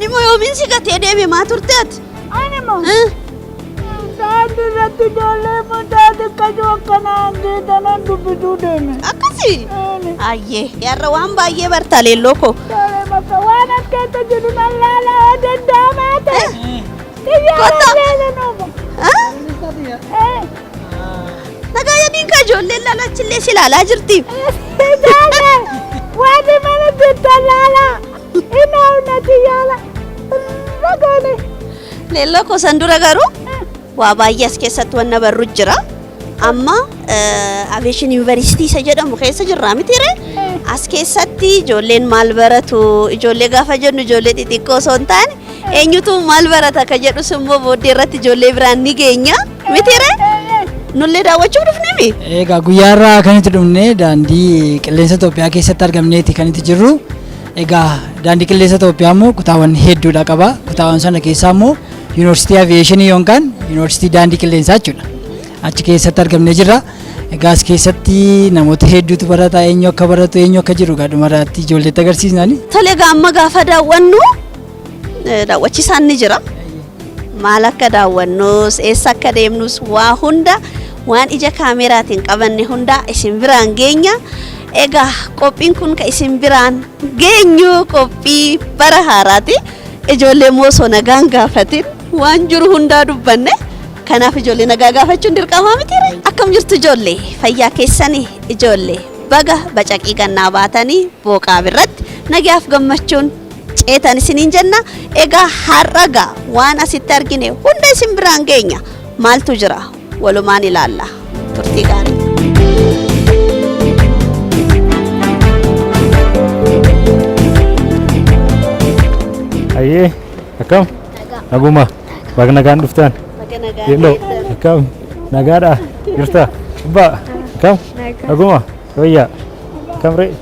Ani mo yomin si gatee deeme maa turteet? Ani mo. Daandii irratti ijoollee muddaati akkasuma akkanaan geeddanan dubbisuu deeme. Akkasi? Ayyee yarra waan baay'ee barta leelloo koo. Tole bakka waan akkeessa jiru nan laalaa danda'amaa ta'e. Kotta. Xiyyaara Nagaa yadiin ka ijoolleen laalachillee si laalaa jirti. waan mana bittan laalaa. Inaawna xiyyaara. Nagaani. Leelloo koo san dura garuu waa baay'ee as keessatti wanna barru jira. Amma Aviation University isa jedhamu keessa jirra mitiire. As keessatti ijoolleen maal baratu? Ijoollee gaafa jennu ijoollee xixiqqoo osoo hin taane eenyutu maal barata ka jedhus immoo booddee irratti ijoollee biraan ni geenya mitiire. Nullee daawwachuu dhufnemi. Egaa guyyaa irraa kan itti dhufne daandii qilleensa Itoophiyaa keessatti argamneeti kan itti jirru. Egaa daandii qilleensa Itoophiyaa immoo kutaawwan hedduudha qaba. Kutaawwan sana keessaa immoo Yuunivarsiitii Aviation yookaan Yuunivarsiitii daandii qilleensaa jechuudha. Achi keessatti argamnee jirra. Egaa as keessatti namoota hedduutu barata, eenyu akka baratu, eenyu akka jiru dhumarratti ijoolleetti agarsiisnani. Tole amma gaafa daawwannu daawwachiisaan ni jira. Maal akka daawwannus, eessa akka deemnus waa hunda waan ija kaameraatiin qabanne hunda isin biraan geenya. Egaa qophiin kun ka isin biraan geenyu qophii bara haaraati. Ijoollee moosoo nagaan gaafatin waan jiru hundaa dubbanne. Kanaaf ijoollee nagaa gaafachuun dirqamaa mitiire. Akkam jirtu ijoollee? Fayyaa keessanii ijoollee baga bacaqii gannaa baatanii booqaa birratti nagaaf gammachuun ceetan isiniin jenna. Egaa har'agaa waan asitti argine hunda isin biraan geenya. Maaltu jira? Walumaan ilaalla. Turtii gaarii. Ayyee akkam? Naguma baga nagaan dhuftan. Hello akkam? Nagaadha jirta? Abbaa akkam? Naguma wayyaa akkam ree?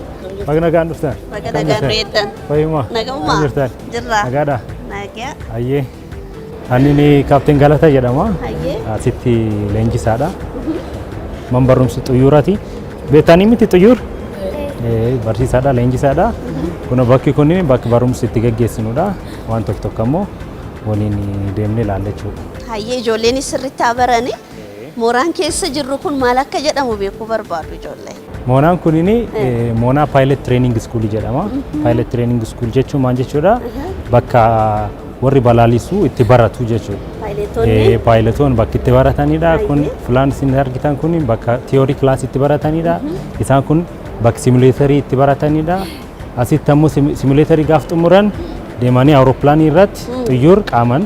Baga nagaan dhuftan. Baga nagaan reetan. Fayyuma Naguma jirtan? jirra. Nagaadha? Nagaa. Ayyee ani ni Kaapteen Galataa jedhama. Ayyee. Asitti leenjisaadha. Man barumsa xuyyuuraati. Beektanii miti xuyyuur? Barsiisaadha leenjisaadha. Kuna bakki kun bakka barumsa itti gaggeessinudha. Waan tokko ammoo waliin deemnee ilaalla jechuudha. Hayyee ijoolleen sirriitti barani. Mooraan keessa jirru kun maal akka jedhamu beekuu barbaadu ijoollee. Moonaan kunini Moonaa Pilot Training School jedhama. Pilot Training School jechuun maal jechuudha? Bakka warri balaalisu itti baratu jechuudha. Pilotoon bakka itti baratanidha. Kun filaan isin argitan kun bakka theory class itti baratanidha. Isaan kun bakka simulatorii itti baratanidha. Asitti ammoo simulatorii gaaf xumuran deemanii awurooppilaanii irratti xuyyuur qaaman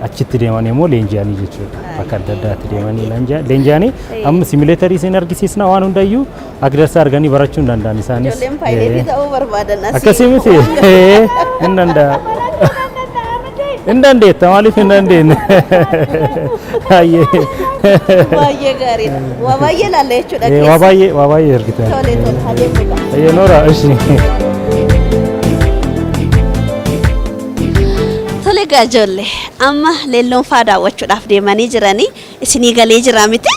achitti deemanii immoo leenji'anii jechuudha. Bakka adda addaatti deemanii leenji'anii amma simulatorii isin argisiisna waan hundayyuu akka darsaa arganii barachuu hin danda'an isaanis. Ijoolleen paayileetii ta'uu barbaadan asii. Akkasii miti hin danda'a. Hin dandeetta maaliif hin dandeenye? Baay'ee gaariidha. Waa baay'ee ilaalla jechuudha keessa. Waa baay'ee argitan. Tole adeemudha. Ayyee noora ishii. Tole egaa ijoollee amma leelloon faa daawwachuudhaaf deemanii jiranii isinii galee jira miti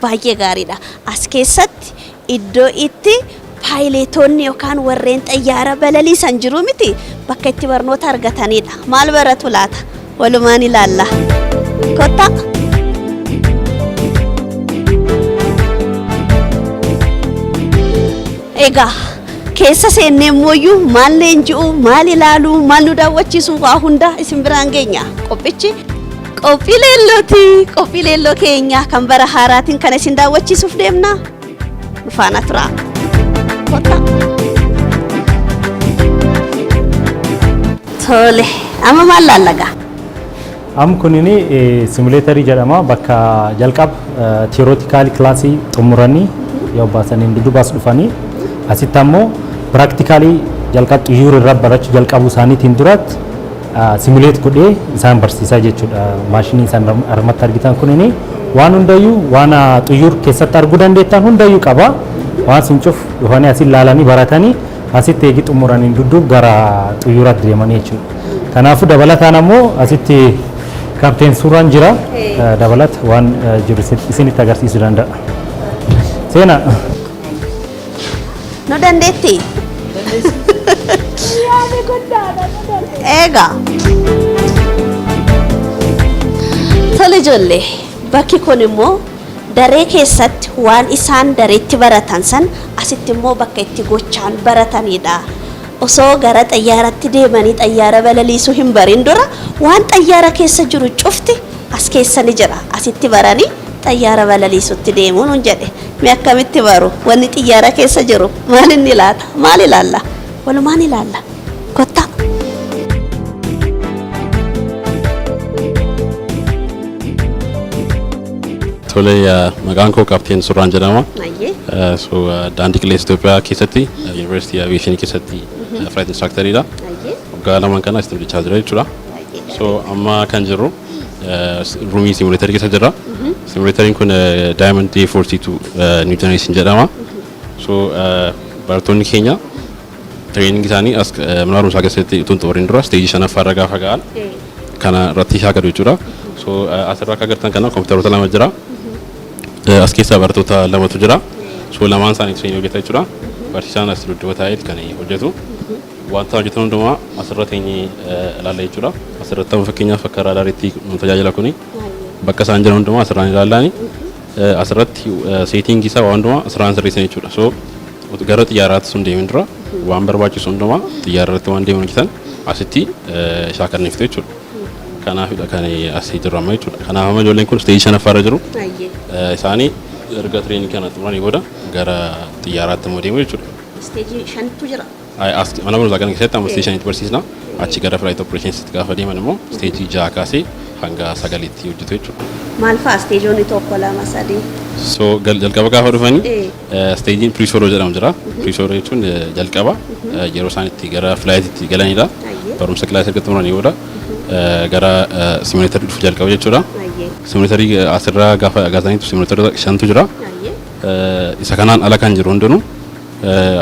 baay'ee gaariidha. As keessatti iddoo itti paayileetonni yookaan warreen xayyaara balaliisan jiru miti bakka itti barnoota argatanidha. Maal baratu laata? Walumaan ilaalla. Kotta. Egaa keessa seennee immoo maal leenji'u, maal ilaalu, maal nu daawwachiisu waa hunda isin biraan geenya. Qophichi qophii leellooti. Qophii leelloo keenya kan bara haaraatiin kan isin daawwachiisuuf deemna. Faana tura. Tole amma maal laallaga? Am kunini simulatorii jedhama bakka jalqab theoretical classii xumuranii yoo baasaniin dudubaas dhufanii asitti ammoo practically jalqab xuyyuur irra barachuu jalqabu isaaniitiin duratti simulate godhee isaan barsiisaa jechuudha. Maashinii isaan armatti argitan kunini waan hundayyuu waan xuyyuur keessatti arguu dandeettan hundayyuu qaba. Waan sincuuf dhufanii asiin ilaalanii baratanii asitti eegi xumuranii dudduub gara xuyyuuraatti deemanii jechuudha. Kanaafuu dabalataan ammoo asitti kaapteen suuraan jira. Dabalata waan jiru isinitti agarsiisuu danda'a. Seenaa. No dandeetti? Yaani guddaadha nu dandeenya. Egaa tole ijoollee bakki kun immoo daree keessatti waan isaan dareetti baratan san asitti immoo bakka itti gochaan baratanidha. Osoo gara xayyaaratti deemanii xayyaara balaliisuu hin barin dura waan xayyaara keessa jiru cufti as keessa ni jira. Asitti baranii xayyaara balaliisutti deemuun hun jedhe. Mee akkamitti baru wanni xayyaara keessa jiru maal inni ilaala? Maal ilaalla? Walumaan ilaalla. Kottaa. Tole maqaan koo Kaapteen Surraan jedhama. Ayyee. Daandii qilleensa Itoophiyaa keessatti Yuunivarsiitii Aviyeeshinii keessatti Flight Instructoridha. Ayyee. Waggaa lamaan kana asitti hojjechaa jira jechuudha. Ayyee. Amma kan jirru ruumii simuleetarii keessa jira. Simuleetariin kun Diamond D42 New Generation jedhama. Barattoonni keenya training isaanii as mana barumsaa keessatti utuu hin xumuriin dura steejii shanaffaarra gaafa ga'an kana irratti shaakadu jechuudha. Asirraa akka agartan kana kompiitaroota lama jira. As keessaa barattoota lamatu jira. Lamaan isaanii training hojjeta jechuudha. Barsiisaan as dudduuba taa'ee kan hojjetu. Wanta hojjetan hundumaa asirra teenyee ilaalla jechuudha. Asirratti amma fakkeenyaaf akka raadaariitti nu tajaajila kuni bakka isaan jiran hundumaa asirraan ilaallani. Asirratti seetingii isaa waa hundumaa asirraan sirreessan jechuudha. Gara xiyyaaraatti sun deemin dura waan barbaachisu hundumaa xiyyaara irratti waan deeman hojjetan asitti shaakalneefte jechuudha. Kanaafidha kan asii jiru amma jechuudha. Kanaaf amma ijoolleen kun steejii shanaffaarra jiru. Isaanii erga treeningii kana xumuranii booda gara xiyyaaraatti immoo deemu jechuudha. Steejii shantu jira. Mana barumsaa kana keessatti amma steejii shanitti barsiisna. Achi gara flight operationsitti gaafa deeman immoo steejii 6 kaasee hanga 9tti hojjetu jechuudha. Maal fa'a steejoonni tokko lama sadii? Jalqaba gaafa dhufanii steejiin pre-show jedhamu jira. Pre-show jechuun jalqaba yeroo isaan itti gara flightitti galanidha. Barumsa kilaasii erga xumuranii booda gara simuleetarii dhufu jalqaba jechuudha. Simuleetarii asirraa gaafa agaasaniitu simuleetarii 5tu jira. Isa kanaan ala kan jiru hundinuu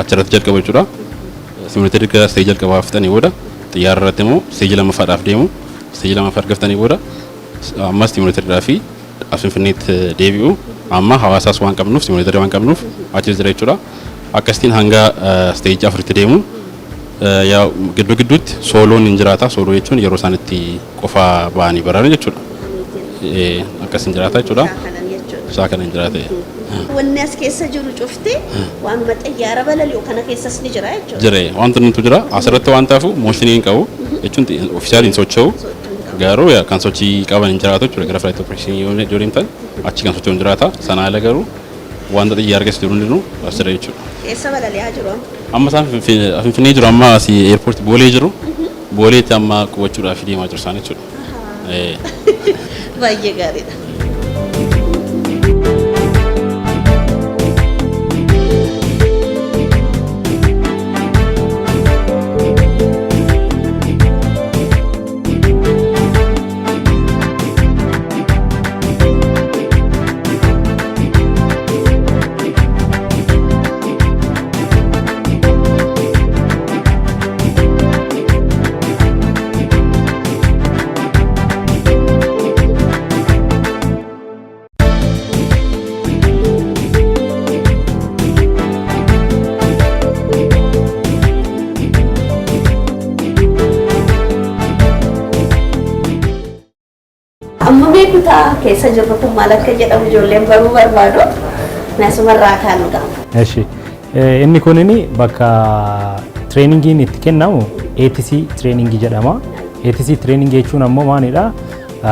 achirratti jalqaba jechuudha. Simuleetarii gara steejii jalqabaa fixanii booda xiyyaara irratti immoo steejii lammaffaadhaaf deemu. Steejii lammaffaa argattanii booda ammas simuleetariidhaa fi Finfinneetti deebi'u. Amma hawaasaas waan qabnuuf simuleetarii waan qabnuuf achi jira jechuudha. Akkasitiin hanga steejii 4tti deemu. Gidduu gidduutti sooloon hin jiraata. Sooloo jechuun yeroo isaan itti qofa ba'anii baran jechuudha. Akkas hin jiraata jechuudha. Shaakalan hin jiraate. Wanni as keessa jiru cufti waan xayyaara balali'u kana keessas ni jira jechuudha. Jira wanti nuti jira asirratti waan ta'uuf mooshinii hin qabu jechuun ofiishaaliin socho'u garuu kan sochii qaban hin jiraatu jechuudha. Gara flight operation yoo deemtan achi kan socho'u hin jiraata. Sana ala garuu wanta xiyyaara keessa jiru hundinuu asirra jechuudha. Keessa balali'aa jiru amma isaan Finfinnee jiru amma asii eerpoortii Boolee jiru. Booleetti amma qubachuudhaaf deemaa jiru isaan jechuudha. Baay'ee gaariidha. Amma beekutaa keessa jirru kun maal akka jedhamu ijoolleen baruu barbaadu naasumarraa kaan ga'a. Inni kunini bakka treeningiin itti kennamu ATC treeningii jedhama. ATC treeningii jechuun ammoo maalidha?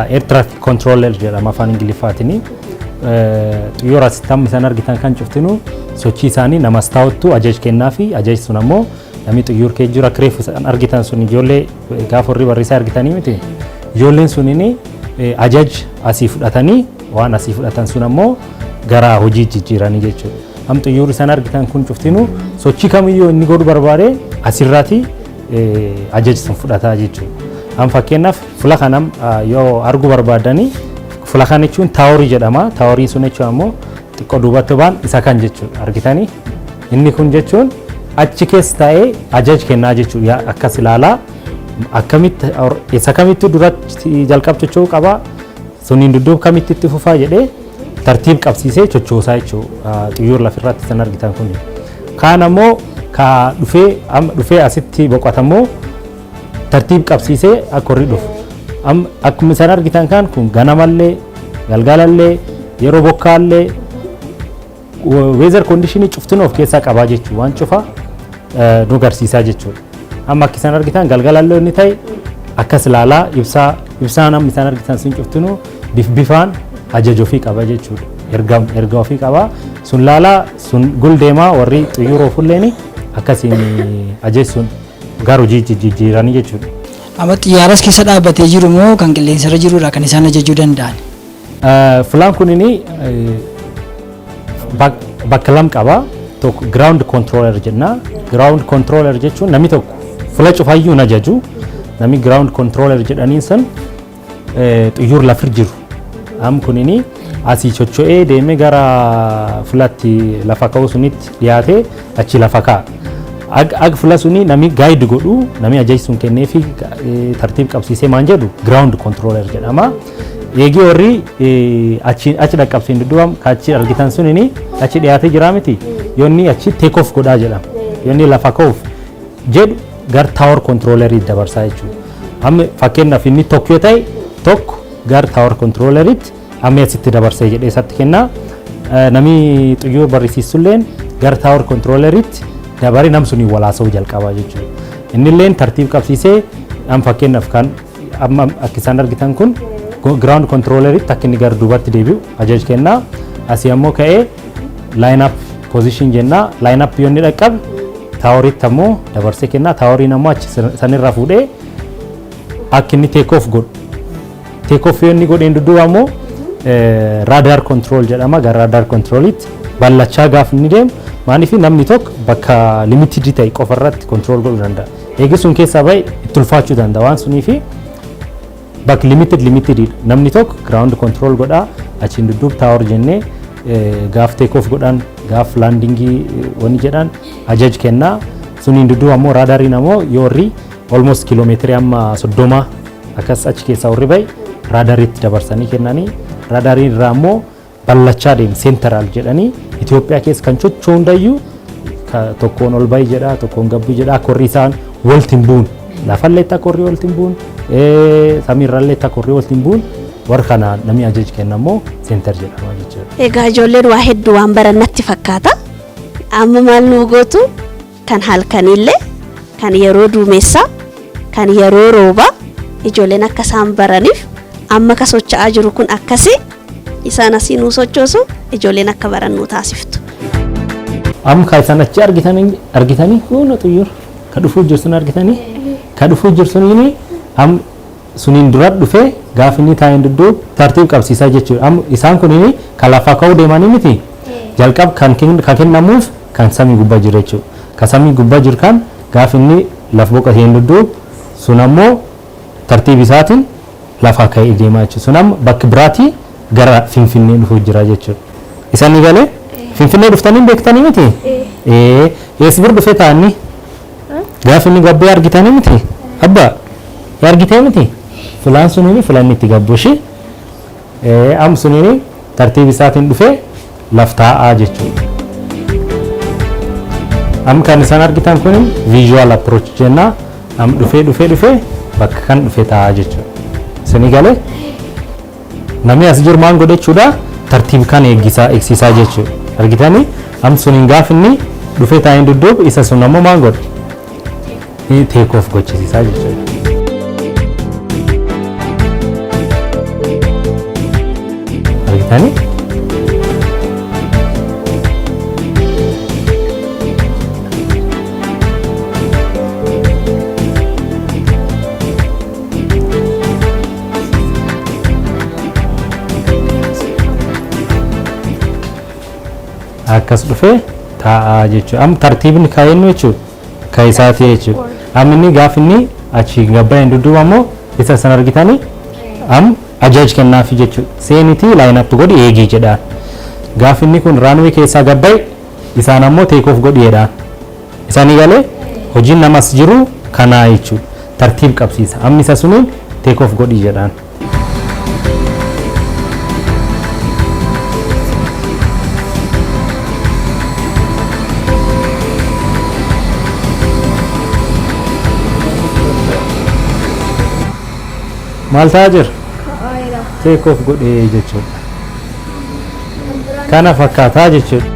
Air traffic controller jedhama afaan Ingiliffaatiin. Xiyyoora asitti isaan argitan kan cuftinu sochii isaanii namas taa'uttu ajaj kennaa fi ajaj sun ammoo namni xiyyoor kee jira kireef argitan sun ijoollee gaafa warri barrisaa argitanii miti. Ijoolleen sunini ajaj asii fudhatanii waan asii fudhatan sun ammoo gara hojii jijjiiranii jechuudha. Am xiyyoorri isaan argitan kun cuftinu sochii kamiyyuu inni godhu barbaade asirraati ajaj sun fudhataa jechuudha. Am fakkeenyaaf fuula kanam yoo arguu barbaadanii fuula kan jechuun taaworii jedhama. Taaworiin sun jechuun ammoo xiqqoo duubatti baan isa kan jechuudha argitanii. Inni kun jechuun achi keessa taa'ee ajaj kennaa jechuudha. Akkas ilaalaa akkamitti isa kamitti duratti jalqabchuu qaba suniin dudduub kamitti itti fufaa jedhee tartiib qabsiisee chochoosaa jechuudha. Xiyyoora lafirratti san argitan kun. Kaan ammoo ka dhufee asitti boqotamoo tartiib qabsiisee akka horri dhufu. Akkuma isaan argitan kan kun ganamallee galgalallee yeroo bokkaallee weather condition cuftin of keessaa qabaa jechuudha waan cufa nu agarsiisaa jechuudha. Amma akka isaan argitan galgalallee inni ta'e akkas ilaalaa ibsaa namni isaan argitan sun cuftinu bifaan ajaja ofii qaba jechuudha. Erga ofii qaba sun laalaa sun guldeemaa warri xiyyaaroo fulleeni akkasiin ajeessuun garuu jijjiiranii jechuudha. Amma xiyyaaras keessa dhaabbatee jiru moo kan qilleensarra jirudha kan isaan ajajuu danda'an? Fulaan kunini bakka lama qaba. Tokko ground controller jenna. Ground controller jechuun namni tokko fula cufayyuu hin ajaju. Namni ground controller jedhaniin san xiyyaara lafir jiru. Am kunini asii chocho'ee deemee gara fulatti lafa ka'u sunitti dhiyaatee achi lafa ka'a. Ag fula suni nami guide godhu nami ajajsuun kennee fi tartiib qabsiisee maan jedhu ground controller jedhama. Eegi warri achi dhaqqabsiin dudduubam achi argitan sunini achi dhiyaatee jira miti yoonni achi take off godhaa jedhama. Yoonni lafa ka'uuf jedhu gar tower controllerii dabarsaa jechuudha. Amma fakkeenyaaf inni tokko yoo ta'e tokko gar tower controlleritti amma asitti dabarsee jedhee isatti kenna. Nami xiyyaara barsiisulleen gar tower controlleritti dabaree nam suni walaasoo jalqabaa jechuudha. Innilleen tartiib qabsiisee am fakkeenyaaf kan amma akka isaan argitan kun ground controlleritti akka inni gara duubatti deebi'u ajaj kenna. Asii ammoo ka'ee line up position jenna. Line up yoo inni dhaqqabe taaworitti ammoo dabarsee kenna. Taaworiin ammoo achi sanirra fuudhee akka inni take off godhu. Take off yoo inni godheen dudduuba ammoo radar control jedhama. Gara radar controlitti ballachaa gaaf inni deemu maaniif namni tokko bakka limited ta'e qofarratti control godhuu danda'a. Eegi sun keessaa baay'ee itti ulfaachuu danda'a waan suniifi bakka limited namni tokko ground control godhaa achiin dudduub tower jennee gaaf take off godhan gaaf landingii wani jedhan ajaj kennaa suniin dudduub ammoo raadariin ammoo yoorri almost kiiloomeetirii amma 30 akkas achi keessaa warri baay'ee raadariitti dabarsanii kennanii raadariin irraa ammoo ballachaa deemu seentaraal jedhanii Itoophiyaa keessa kan socho'u hundayyuu tokkoon ol bahi jedha tokkoon gabbu jedha akka warri isaan waltiin buun lafallee akka warri waltiin buun samiirrallee akka warri waltiin buun warra kana namni ajaj kennamoo seentar jedhama jechuudha. Egaa ijoolleen waa hedduu waan baran natti fakkaata. Amma maal nu gootu kan halkanillee kan yeroo duumessaa kan yeroo roobaa ijoolleen akka isaan baraniif amma ka socho'aa jiru kun akkasii isaan asii nu sochoosu ijoolleen akka barannu taasiftu. Amma ka isaan achi argitanii kun xiyyaara ka dhufuu jirsun argitanii ka dhufuu jirsun am suniin dura dhufee gaaf inni taa'een dudduub tartiib qabsiisaa jechuudha. Amma isaan kunini ka lafa ka'uu deemanii miti jalqab kan kennamuuf kan samii gubbaa jiru jechuudha. Ka samii gubbaa jiru kan gaaf inni lafa boqoteen dudduub sun ammoo tartiib isaatiin lafa ka'ee deemaa jechuudha. Sun amma bakka biraatii gara Finfinnee dhufuu jira jechuudha. Isaan galee Finfinnee dhuftanii beektanii miti? Eessi bir dhufee taa'anii gaaf inni gabbee argitanii miti? Abbaa argitee miti? Fulaan sunini fulaan itti gabbushi am sunini tartiib isaatiin dhufee laf taa'aa jechuudha. Am kan isaan argitan kun visual approach jenna. Am dhufee bakka kan dhufee taa'aa jechuudha. Isaan galee namni as jiru maan godhachuudha tartiib kan eegsisaa jechuudha. Argitanii am suniin gaaf inni dhufee taa'een dudduub isa sun ammoo maan godha take off gochisiisaa jechuudha. Argitanii akkas dhufee taa'aa jechuudha. Am tartiibni kaa'ennu jechuudha. Ka isaati jechuudha. Am inni gaaf inni achi gabba'een dudduuba ammoo isa san argitanii am ajaj kennaafi jechuudha. Seenitii laayinappi godhi eegii jedhaan. Gaaf inni kun raanwee keessaa gabba'e isaan ammoo take off godhi jedhaan. Isaanii galee hojiin namas jiru kanaa jechuudha. Tartiib qabsiisa. Amni isa suniin take off godhi jedhaan. maal ta'aa jira? Take off godhee jechuudha. Kana fakkaataa jechuudha.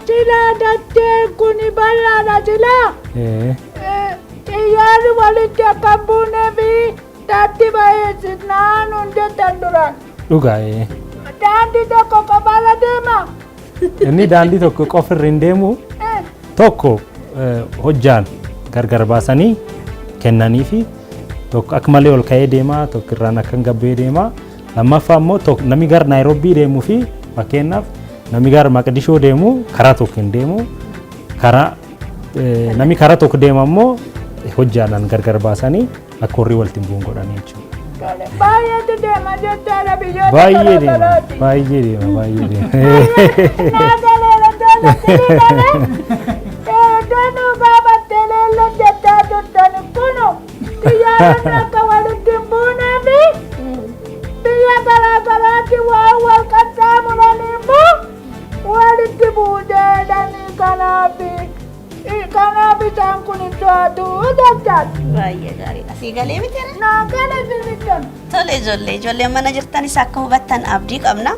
Sila dattee kuni bal'aadha sila. Xiyyaarri walitti akka hin buunee fi daatti baay'eessisnaan hundeettan duraan. Dhugaa Daandii tokko qofaala deema. inni daandii tokko qofa irra hin deemu tokko hojjaan gargar baasanii kennanii fi tokko akka malee ol ka'ee deema tokko irraan akka hin gabbee deema. Lammaffaa immoo namni gara Naayiroobii deemuu fi fakkeenyaaf namni gara Maqdishoo deemu karaa tokko hin deemu. Namni karaa tokko deema immoo hojjaadhaan gargar baasanii akka warri walitti hin bu'uun godhanii jechuudha. Baay'eetu deema jechaadha biyyoota Baay'ee deema, baay'ee deema, baay'ee deema. Naagaleera tola sirriidhame. Danuu gaafattee leellan jettaa turtani kunu xiyyaaronni akka walitti hin buunee fi biyya garaa garaatti waan wal qaxxaamuranii immoo walitti bu'u jedhanii kanaaf isaan kun hin to'atu jechaadha. Baay'ee gaariidha. Sii galee miti? Naagale sirriidhaan. Tole ijoolleen mana jirtanis akka hubattan abdii qabna.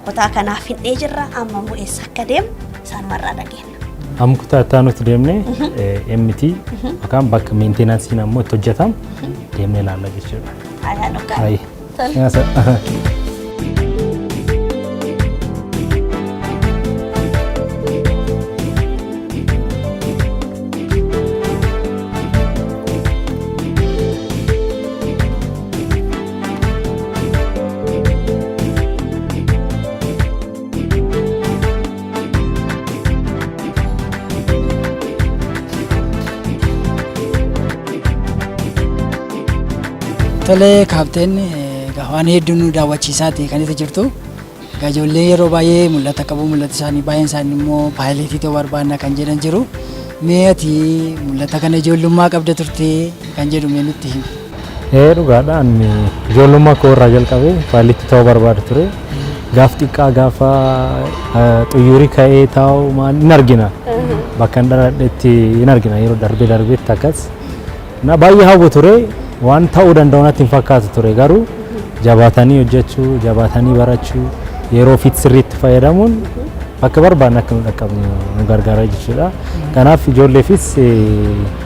Kutaa kanaaf hidhee jirra amma immoo eessa akka deemu isaanumarraa dhageenya. Amma kutaa itti aanutti deemnee MT yookaan bakka meenteenansiin ammoo itti hojjetamu deemnee ilaalla jechuudha. Ayaan dhugaa. Tole. Tole kaapteen waan hedduu nu daawwachiisaati kan itti jirtu. Ijoollee yeroo baay'ee mul'ata qabu mul'ata isaanii baay'een isaanii immoo paayileetii ta'uu barbaadna kan jedhan jiru. Mee ati mul'ata kana ijoollummaa qabda turte kan jedhu mee nutti himi. Dhugaadhaan ijoollummaa koo irraa jalqabee paayileetii ta'uu barbaada ture. Gaaf xiqqaa gaafa xuyyuurii ka'ee taa'u maal hin argina. Bakka hin dhaladhetti hin argina yeroo darbeetti akkas. Na baay'ee hawwu ture. Waan ta'uu danda'u natti hin fakkaatu ture garuu jabaatanii hojjechuu, jabaatanii barachuu, yeroo fit sirriitti fayyadamuun bakka barbaadne akka nu dhaqqabnu nu gargaara jechuudha. Kanaaf ijoolleefis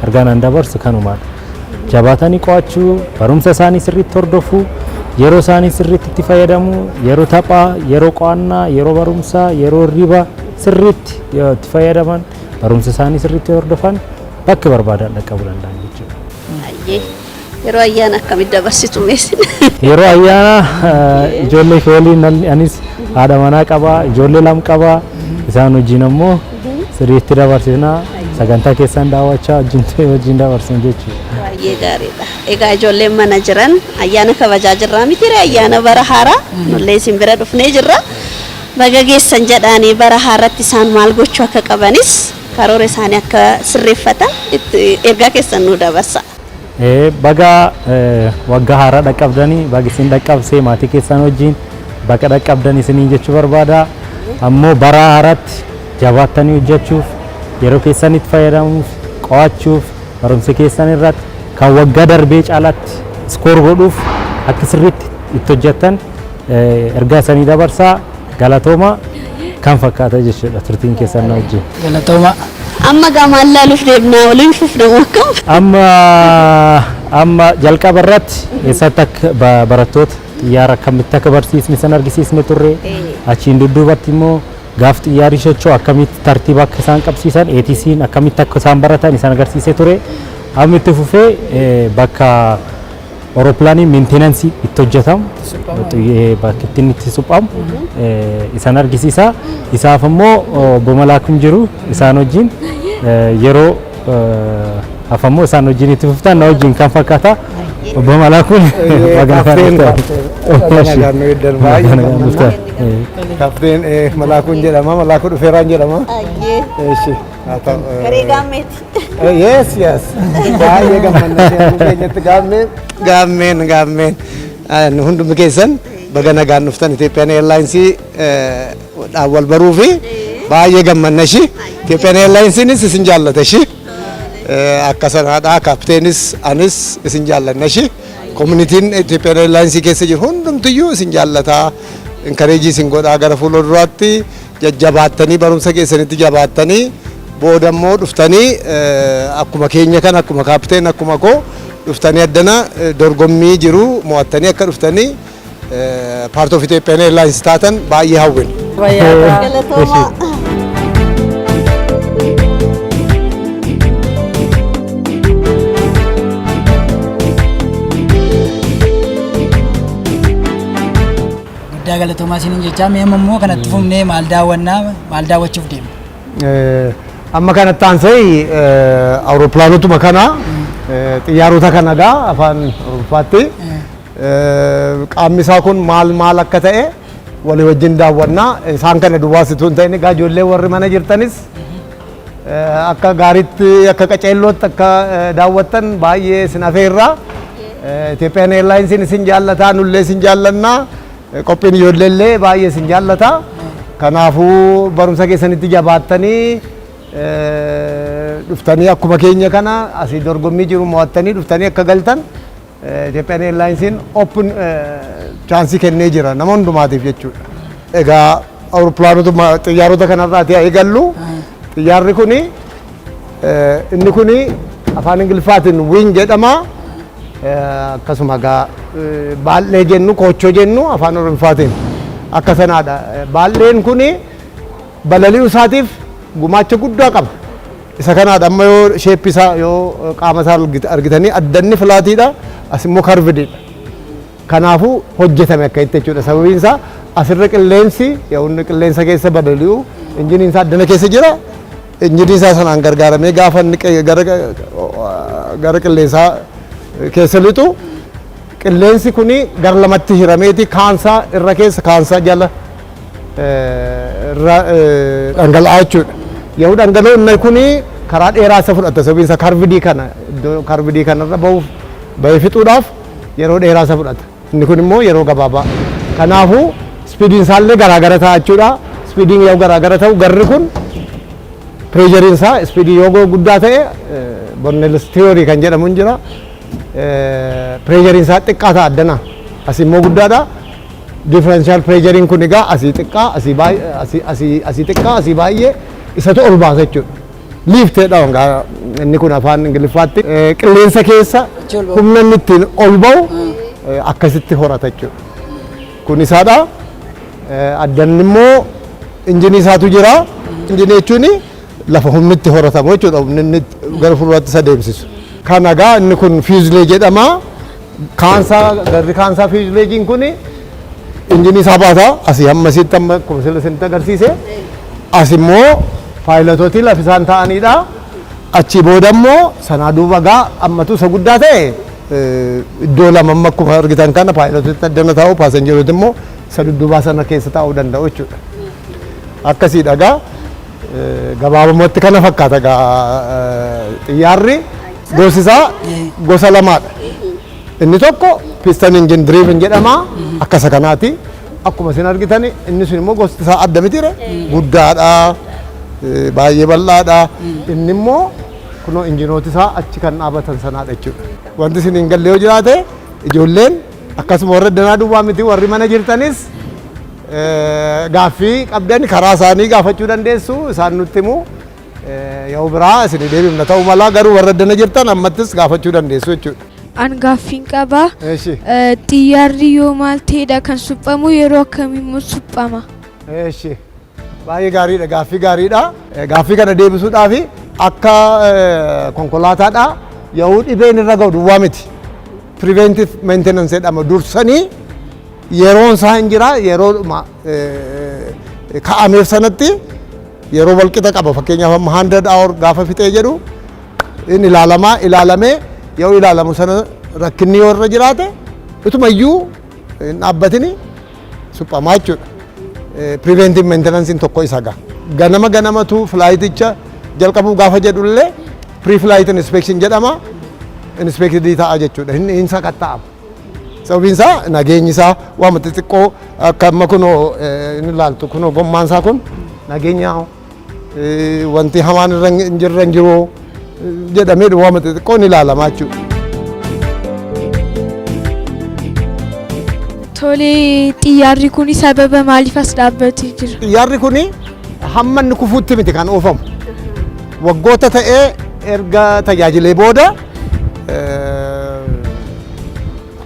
ergaan dabarsu kanumaadha. Jabaatanii qo'achuu, barumsa isaanii sirriitti hordofuu, yeroo isaanii sirriitti itti fayyadamuu, yeroo taphaa, yeroo qo'annaa, yeroo barumsaa, yeroo hirriba sirriitti itti fayyadaman, barumsa isaanii sirriitti hordofan bakka barbaadan dhaqqabuu danda'an jechuudha. Yeroo ayyaana akkamitti dabarsitu meessin? Yeroo ayyaana ijoollee kee waliin anis haadha manaa qaba, ijoollee lama qaba. Isaan wajjin ammoo sirriitti dabarsina. Sagantaa keessan daawwachaa wajjin dabarsina jechuudha. Baay'ee gaariidha. Egaa ijoolleen mana jiran ayyaana kabajaa jirra miti ayyaana bara haaraa nullee isin bira dhufnee jirra. Baga geessan jedhanii bara haaraatti isaan maal gochuu akka qabanis karoora isaanii akka sirreeffatan ergaa keessan nu dabarsa. Baga waggaa haaraa dhaqqabdanii baga isin dhaqqabsee maatii keessan wajjin baga dhaqqabdanii isiniin jechuu barbaada. Ammoo bara haaraatti jabaattanii hojjechuuf yeroo keessanitti fayyadamuuf qo'achuuf barumsa keessan irratti kan waggaa darbee caalaatti iskoor godhuuf akka sirriitti itti hojjettan ergaa isanii dabarsaa. Galatooma kan fakkaata jechuudha turtiin keessan wajjin. Galatooma. Amma gamaan laaluuf deemnaa waliin fufnamu akkam? Amma jalqaba irratti eessatti akka barattoota xiyyaara akkamitti akka barsiisne san argisiisne turre achiin dudduubatti immoo gaaf xiyyaarri socho'u akkamitti tartiiba akka isaan qabsiisan ATC'n akkamitti akka isaan baratan isaan agarsiisee ture. Amma itti fufee bakka Aeroplaaniin meenteenansii itti hojjetamu bakka ittiin itti suphamu isaan argisiisa. Isaaf immoo obbo Malaakuun jiru isaan wajjin yeroo hafammoo isaan wajjin itti fuftan na wajjin kan fakkaata. Obbo Malaakuun Kapteen Malaakuun jedhama. Malaakuu dhufeeraan jedhama. Garee gaammeeti. Yes. Baay'ee gammadnee keenyatti gaammeen. hundum keessan baga nagaan dhuftan Ethiopian Airlines wal baruu fi baay'ee gammannashi Ethiopian Airlines isin jaallatashi akkasanaadha kapteenis anis isin jaallannashi communitiin Ethiopian Airlines keessa jiru hundumtiyyuu isin jaallataa encourage isin godhaa gara fuulduraatti jajjabaattanii barumsa keessanitti jabaattanii boodammoo dhuftanii akkuma keenya kan akkuma kapteen akkuma koo dhuftanii addana dorgommii jiru mo'attanii akka dhuftanii part of Ethiopian Airlines taatan baay'ee hawwin. Guddaa galatoomaa isiniin jechaa mee ammoo kanatti fufnee maal daawwannaa maal daawwachuuf deemna? Amma kanatti aansee awurooppilaanotuma kana xiyyaarota kanagaa afaan Awurooppaatti qaamni isaa kun maal akka ta'e walii wajjin daawwannaa isaan kana duwwaasituu hin ta'in egaa ijoollee warri mana jirtanis akka gaariitti akka qaceellootti akka daawwattan baay'ee isin afeerraa Ethiopian Airlines isin jaallataa nullee isin jaallannaa qophiin ijoolleellee baay'ee isin jaallataa kanaafuu barumsa keessanitti jabaattanii dhuftanii akkuma keenya kana asii dorgommii jiru mo'attanii dhuftanii akka galtan Ethiopian Airlines open chance kennee jira nama hundumaatiif jechuudha. Egaa awurooppilaanotuma xiyyaarota kanarraati eegallu xiyyaarri kuni inni kuni afaan Ingiliffaatiin wing jedhama akkasuma egaa baallee jennu koochoo jennu afaan Oromoffaatiin akka sanaadha. Baalleen kuni balali'uu isaatiif gumaacha guddaa qaba. Isa kanaadha amma yoo sheeppi isaa yoo qaama isaa argitanii addanni filaatiidha as immoo karvidiidha. Kanaafuu hojjetame akka itti jechuudha. Sababiin isaa asirra qilleensi inni qilleensa keessa balali'u injiniin isaa addana keessa jira. Injiniin isaa sanaan gargaaramee gaafa inni gara qilleensaa keessa lixu qilleensi kuni gara lamatti hirameeti kaansaa irra keessa kaansaa jala dhangala'aa jechuudha. Yoo dhangala'oonni kuni karaa dheeraa isa fudhata sababiin isaa karvidii kana iddoo karvidii kanarra bahee fixuudhaaf yeroo dheeraa isa fudhata. Inni kun immoo yeroo gabaabaa. Kanaafuu spiidiin isaallee garaagara ta'a jechuudha. Spiidiin yoo garaagara ta'u garri kun pireeshariin isaa spiidii yoo guddaa ta'e Bonnelis theory kan jedhamu hin jira. Pireeshariin isaa xiqqaa ta'a addana. As immoo guddaadha. Differential pireeshariin kun egaa asii xiqqaa asii xiqqaa asii baay'ee isatu ol baasa jechuudha. Liifteedha inni kun afaan Ingiliffaatti qilleensa keessa humna inni ittiin ol ba'u akkasitti horata jechuudha. Kun isaadha. Addanni immoo injinii isaatu jira. Injinii jechuun lafa humni itti horatamu jechuudha. Humni inni gara fuulduraatti isa deemsisu. Kana egaa inni kun fiizilee jedhama. Garri kaansaa fiizileejiin kun injinii isaa baata. Asii hamma asitti amma akkuma isinitti agarsiise. As immoo paayilotootii lafa isaan ta'anidha. Achi booda immoo sanaa duuba egaa ammatu isa guddaa ta'e iddoo lama amma akkuma argitan kana paayilotootti addana taa'u paasenjerooti immoo isa dudduubaa sana keessa taa'uu danda'u jechuudha. Akkasiidha egaa gabaabumatti kana fakkaata egaa xiyyaarri gosi isaa gosa lamaadha. Inni tokko piston engine driven jedhama akkasa kanaati. Akkuma isin argitan inni sun immoo gosti isaa adda mitire guddaadha baay'ee bal'aadha. Inni immoo kunoo injinooti isaa achi kan dhaabatan sanaadha jechuudha. Wanti isin hin galle yoo jiraate ijoolleen akkasuma warra danaa duwwaa miti warri mana jirtanis gaaffii qabdan karaa isaanii gaafachuu dandeessu isaan nutti himu yoo biraa isin deebifna ta'uu mala garuu warra dana jirtan ammattis gaafachuu dandeessu jechuudha. An gaaffiin qaba. Xiyyaarri yoo maal ta'edha kan suphamu yeroo akkamii immoo suphama? Baay'ee gaariidha gaaffii gaariidha. Gaaffii kana deebisuudhaaf akka konkolaataadha yoo dhibeen irra ga'u duwwaa miti. Preventive maintenance jedhama dursanii yeroon isaa hin jira yeroo ka'ameef sanatti yeroo walqixa qaba fakkeenyaaf 100 hour gaafa fixee jedhu inni ilaalamee yoo ilaalamu sana rakkinni yoo irra jiraate utumayyuu hin dhaabbatini suphamaa jechuudha. Preventive maintenance tokko isa ganamatu flighticha jalqabuu gaafa jedhullee pre-flight inspection jedhama. Inspected ta'a jechuudha. Inni sakatta'ama. sababiin isaa nageenyi isaa waan xixiqqoo akka amma kunoo inni ilaaltu kunoo gommaan isaa kun nageenya wanti hamaan irra hin jirre hin jiru jedhamee waan xixiqqoo ni ilaalamaa jechuudha. Tole xiyyaarri kun sababa maaliif as dhaabbatee jira? Xiyyaarri kun hamma inni kufuutti miti kan oofamu. Waggoota ta'ee erga tajaajilee booda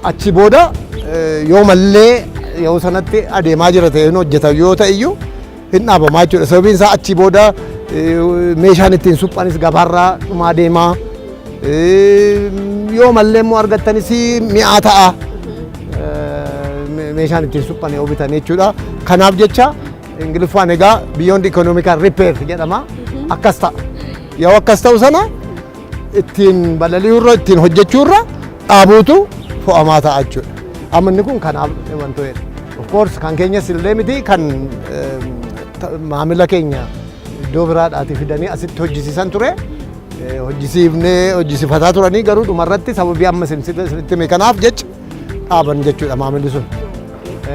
achi booda yoo mallee yoo sanatti adeemaa jira ta'ee hojjeta yoo ta'e iyyuu hin dhaabamaa jechuudha. Sababiin isaa achi booda meeshaan ittiin suphanis gabaarraa dhumaa deemaa yoo mallee immoo argattanis mi'aa ta'a. Meeshaan ittiin suphan yoo bitan jechuudha. Kanaaf jecha Ingiliffaan egaa beyond economical repair jedhama. Akkas ta'a. Yoo akkas ta'u sana ittiin balali'uurra ittiin hojjechuurra dhaabuutu fo'amaa ta'a jechuudha. Amma inni kun kanaaf wantoota of course kan keenyas illee miti kan maamila keenya iddoo biraadhaatii fidanii asitti hojjisiisan ture. Hojjisiifataa turanii garuu dhumarratti sababii amma isinitti hime kanaaf jecha dhaaban jechuudha maamilli sun.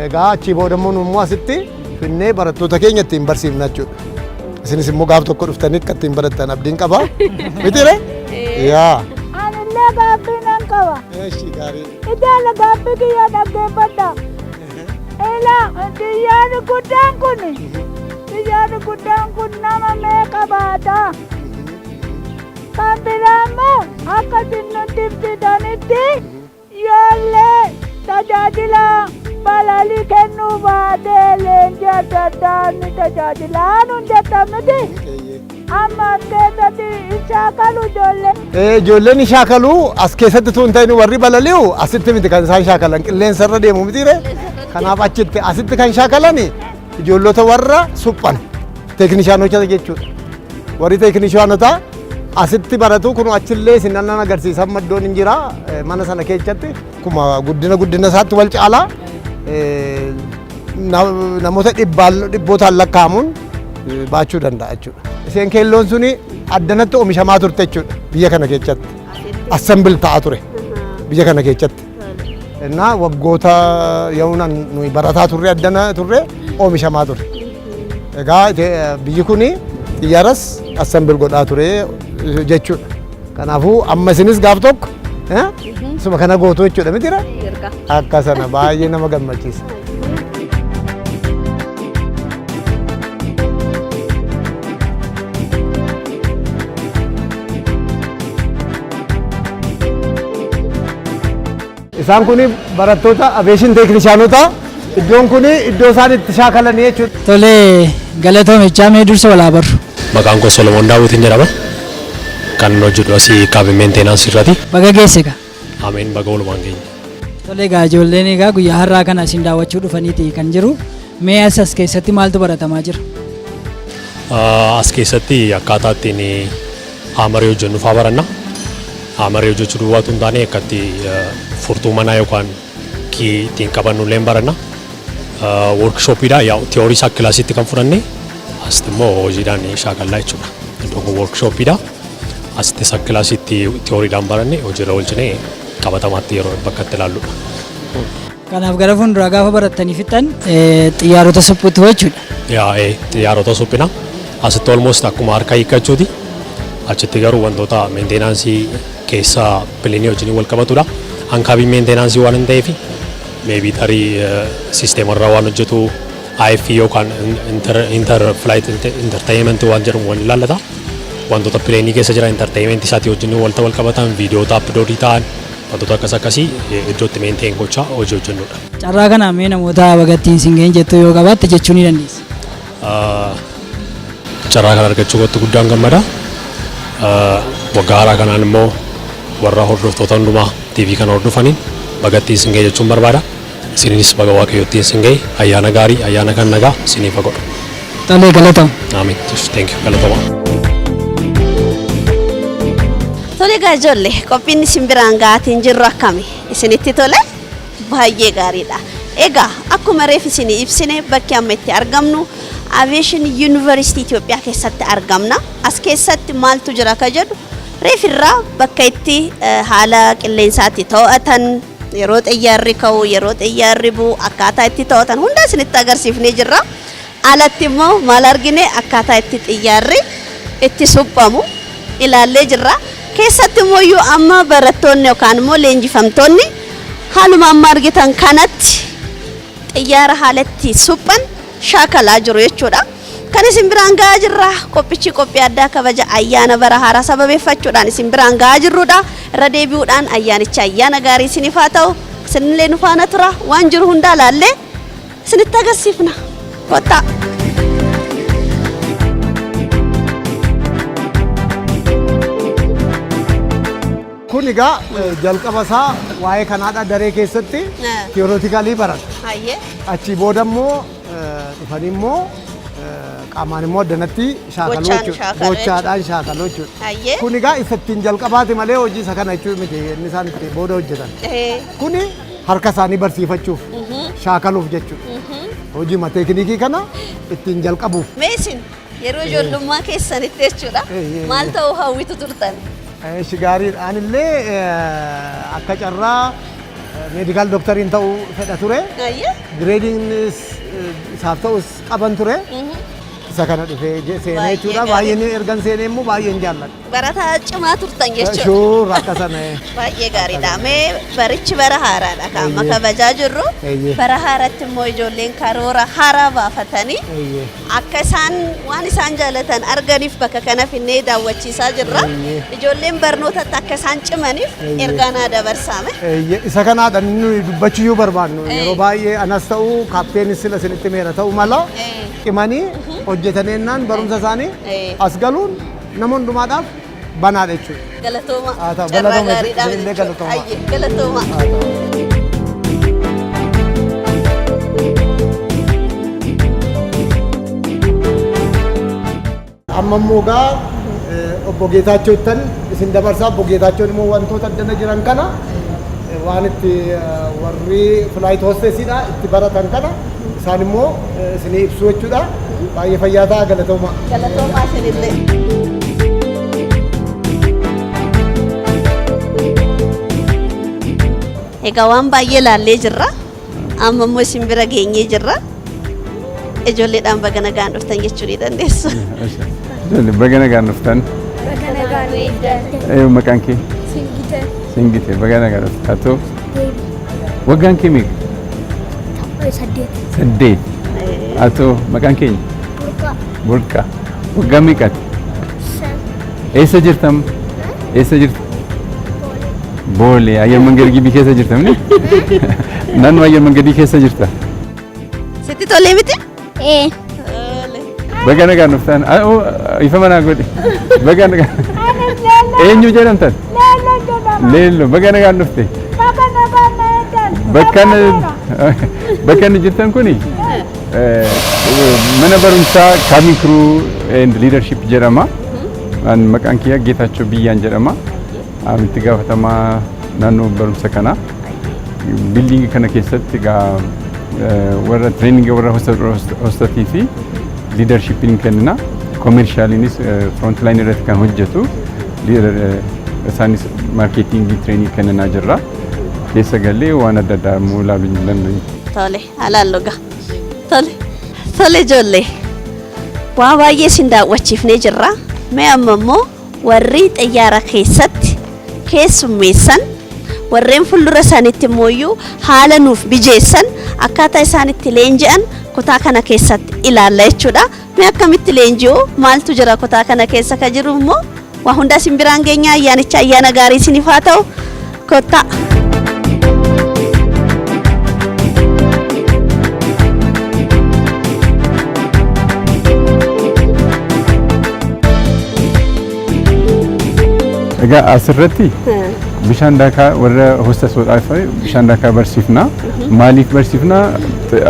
Egaa achii booda immoo immoo asitti finnee barattoota keenya ittiin barsiifna jechuudha. Isinis immoo gaaf tokko dhuftanii akka ittiin barattan abdiin qaba. Mitiire? Yaa. Anillee gaaffii nan qaba. Eeshi gaarii. Ijaala gaaffii kiyya dhaggeeffadha. Xiyyaarri guddaan kun nama meeqa baata? Kan biraa immoo akka nutti ibsitanitti yoollee tajaajila balalii kennuu baatee leenjii adda addaa ni tajaajilaa nun jettamniti. Amma as keessatti shaakalu ijoollee. Ijoolleen shaakalu as keessatti tun ta'in warri balali'u asitti miti kan isaan shaakalan qilleensarra deemu mitiire. Kanaaf achitti asitti kan shaakalan ijoollota warra suphan teeknishaanota jechuudha. Warri teeknishaanota asitti baratu kun achillee sinannan agarsiisan maddoon hin jira mana sana keessatti kuma guddina isaatti wal caalaa namoota dhibbootaan lakkaa'amuun baachuu danda'a jechuudha. Isheen keelloon suni addanatti oomishamaa turte jechuudha biyya kana keessatti. Assembil ta'aa ture biyya kana keessatti. Innaa waggoota yoonan nuyi barataa turre addana turre oomishamaa ture. Egaa biyyi kuni xiyyaaras assembil godhaa ture jechuudha. Kanaafuu amma isinis gaaf tokko suma kana gootu jechuudha mitiira? Akka sana baay'ee nama gammachiisa. Isaan kun barattoota aviation teeknishaanota iddoon kun iddoo isaan itti shaakalan jechuudha. Tole galatoomichaa mee dursa walaa barru. Maqaan koo Solomoon Daawwitiin jedhama. Kan hojjetu asii kaabii meenteenaansii irratti. Baga geesse egaa. Ameen baga oolumaan keenya. Tole egaa ijoolleen egaa guyyaa har'aa kana isin daawwachuu dhufaniiti kan jiru. Mee as keessatti maaltu baratamaa jira? As keessatti akkaataa ittiin haamaree hojjennu fa'aa baranna. Haamaree hojjechuu duwwaatu hin taane akkatti furtuu manaa yookaan kii ittiin qabannu illee baranna. Workshooppiidha tiyoorii isaa kilaasitti kan fudhanne asitti immoo hojiidhaan shaakallaa jechuudha. Iddoon kun workshooppiidha. Asitti isaa kilaasitti tiyooriidhaan baranne hojiirra oolchine qabatamaatti yeroo bakka itti ilaalludha. Kanaaf gara fuulduraa gaafa barattanii fixan xiyyaarota suphuutu jechuudha. Xiyyaarota suphina. Asitti almost akkuma harka hiikkachuuti. Achitti garuu wantoota meenteenaansii keessaa pileenii wajjin wal qabatudha. Hankaabii meenteenaansii waan hin ta'eef meebii tarii siisteemarraa waan hojjetu IF yookaan inter flight entertainment waan jedhamu waan ilaallata. Wantoota pileenii keessa jira entertainment isaatii wajjin wal qabatan viidiyoota aploodii ta'an wantoota akkasii iddootti meenteen gochaa hojii hojjennudha. Carraa kana mee namoota bagattiin singeen jettu yoo qabaatte jechuu ni dandeessa. Carraa kana argachuu kootti guddaan gammada. Waggaa haaraa kanaan immoo warra hordoftoota hundumaa TV kana hordofaniin bagattiin singee jechuun barbaada. Isininis baga waaqayyootiin singee ayyaana gaarii ayyaana kan nagaa isiniif godhu. Tolee galatamu. Amiin. Thank you. Galatama. Tole egaa ijoollee qophiin isin biraan ga'aatiin jirru akkami isinitti tole baay'ee gaariidha. Egaa akkuma reef isinii ibsine bakki amma itti argamnu Aviation University Itoophiyaa keessatti argamna. As keessatti maaltu jira ka jedhu reef irraa bakka itti haala qilleensaatti to'atan yeroo xiyyaarri ka'u yeroo xiyyaarri bu'u akkaataa itti to'atan hunda isinitti agarsiifnee jirra. Alatti immoo maal argine akkaataa itti xiyyaarri itti suphamu ilaallee jirra. Keessatti immoo amma barattoonni yookaan immoo leenjifamtoonni haaluma amma argitan kanatti xiyyaara haalatti suphan shaakalaa jiru jechuudha. Kan isin biraan gahaa jirra qophichi qophii addaa kabaja ayyaana bara haaraa sababeeffachuudhaan isin biraan gahaa jirrudha. Irra deebi'uudhaan ayyaanicha ayyaana gaarii isiniif haa ta'u isinillee nu faana tura waan jiru hundaa laallee isinitti agarsiifna. Kottaa. Kun egaa jalqaba isaa waa'ee kanaadha daree keessatti tiyoorootikalii barata. Achii booda immoo dhufanii immoo qaamaan immoo addanatti shaakaluu jechuudha. Gochaadhaan shaakaluu jechuudha. Kun egaa ittiin jalqabaati malee hojii isa kana jechuudha miti inni isaan itti booda hojjetan. Kuni harka isaanii barsiifachuuf shaakaluuf jechuudha. Hojii teekniikii kana ittiin jalqabuuf. Meesin yeroo ijoollummaa keessanitti jechuudha maal ta'uu hawwitu turtan? Gaariidha. Anillee akka carraa meedikaal doktariin ta'uu fedha ture. Gireediin isaaf ta'us qaban ture. Isa kana dhufee seenee jechuudha. Baay'een ergan seenee immoo baay'een jaalladha. Barataa cimaa turtan jechuudha. Shuur akka sana. Baay'ee gaariidha. Mee barichi bara haaraadha kan amma kabajaa jirru. Bara haaratti immoo ijoolleen karoora haaraa baafatanii akka isaan waan isaan jaalatan arganiif bakka kana finnee daawwachiisaa jirra. Ijoolleen barnootatti akka isaan cimaniif ergaa dabarsame. Isa kanaadha nuyi dubbachuu barbaannu. Yeroo baay'ee anas ta'uu kaappeenis sila isinitti meera ta'uu mala cimanii hojjetaniinnaan barumsa isaanii as galuun nama hundumaadhaaf banaadha jechuudha. Galatooma. Carraa gaariidhaaf jechuudha. Galatooma. Amma immoo gaa obbo Geetaachootan isin dabarsaa obbo Geetaachoon immoo wantoota addana jiran kana waan itti warri flight hostessiidha itti baratan kana isaan immoo isinii ibsu jechuudha. Baay'ee fayyaa ta'a galatooma. Galatooma isinillee. Egaa waan baay'ee laallee jirra. Amma immoo isin bira geenyee jirra. Ijoolleedhaan baga nagaan dhuftan jechuu ni dandeessu. Baga nagaan dhuftan. Baga nagaan dhuftan. Maqaan kee? Singite. Singite baga nagaan dhuftan. Haa ta'u? Waggaan kee meeqa? 8. Haa ta'u maqaan keenya? Burqa. Waggaa meeqaati? 7. Eessa jirtam? Eessa jirta? Boolee. Ayyar mangadii Gibii keessa jirtamni? Naannoo ayyar mangadii keessa jirta? Sitti tolee miti? Baga nagaan dhuftan. Ifa manaa godhe. Baga nagaan. Eenyu jedhamtan? Leello. Baga nagaan dhufte? Bakka inni jirtan kuni mana barumsaa Kaamii Kiruu and Leadership jedhama. Maqaan kiyya Geetaachoo Biyyaan jedhama. Itti gaafatamaa naannoo barumsa kana. Biildiingii kana keessatti warra training warra hostatii fi leadershipin kennina. Commercialinis front line irratti kan hojjetu. Isaanis marketingii training kennina jirra. Keessa galee waan adda addaa immoo ilaaluu ni dandeenya. Tole, alaallu gaa. Tole ijoollee. Waa baay'ee isin daawwachiifnee jirra. Mee amma immoo warri xiyyaara keessatti keessummeessan warreen fuuldura isaaniitti immoo haala nuuf mijeessan akkaataa isaan itti leenji'an kutaa kana keessatti ilaalla jechuudha. Mee akkamitti leenji'u maaltu jira kutaa kana keessa ka jiru immoo waa hunda isin biraan geenya ayyaanicha ayyaana gaarii isiniif haa ta'u kottaa. Egaa asirratti bishaan daakaa warra hostesoodhaaf bishaan daakaa barsiifna. Maaliif barsiifna?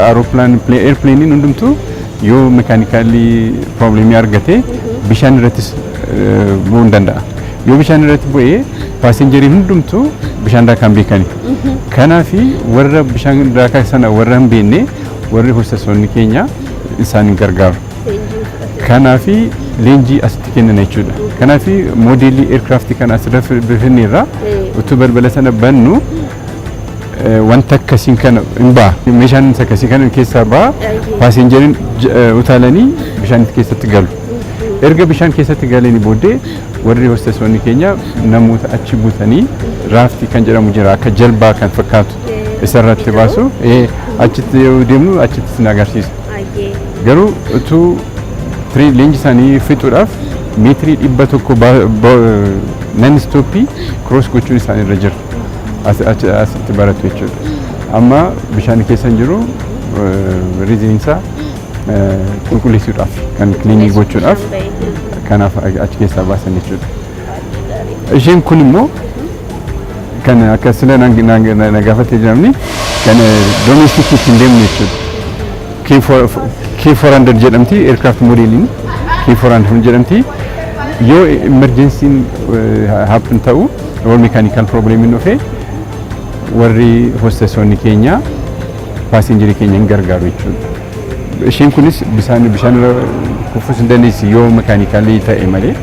Airplanein hundumtuu yoo mekaanikaalii probleemii argate bishaan irrattis bu'uu ni danda'a. Yoo bishaan irratti bu'ee paasenjeriin hundumtuu bishaan daakaa hin beekani. Kanaaf warra bishaan daakaa sana warra hin beekne warri hostesoonni keenya isaan gargaaru. Kanaaf leenjii asitti kennan jechuudha. Kanaaf moodeelii aircraft kan asirra bifinneerra utuu balbala sana bannu wanta akkasiin kana hin baa meeshaan akkasii kana keessaa baa paasenjeriin utaalanii bishaan keessatti galu erga bishaan keessatti galanii booddee warri hosteesonni keenya namoota achi buutanii raaftii kan jedhamu jira akka jalbaa kan fakkaatu isarratti baasu achitti yoo deemnu achitti sin agarsiisa garuu utuu leenji isaanii fixuudhaaf meetirii 100 nan stooppii cross gochuun isaanii irra jira asitti baratu jechuudha amma bishaan keessa hin jiru riziinsa qulqulleessuudhaaf kan kiliinii gochuudhaaf kanaaf achi keessaa baasan jechuudha. Isheen kun immoo kan akka sila na gaafatee jiramni kan domestic ittiin deemnu jechuudha. K400 jedhamti aircraft modeeliin K400 jedhamti yoo emergency happen ta'u or mechanical problem hin dhufe warri hostessonni keenya passenger keenya hin gargaaru jechuudha. Isheen kunis bishaan kufuus hin dandeessi yoo mekaanikaalii ta'e malee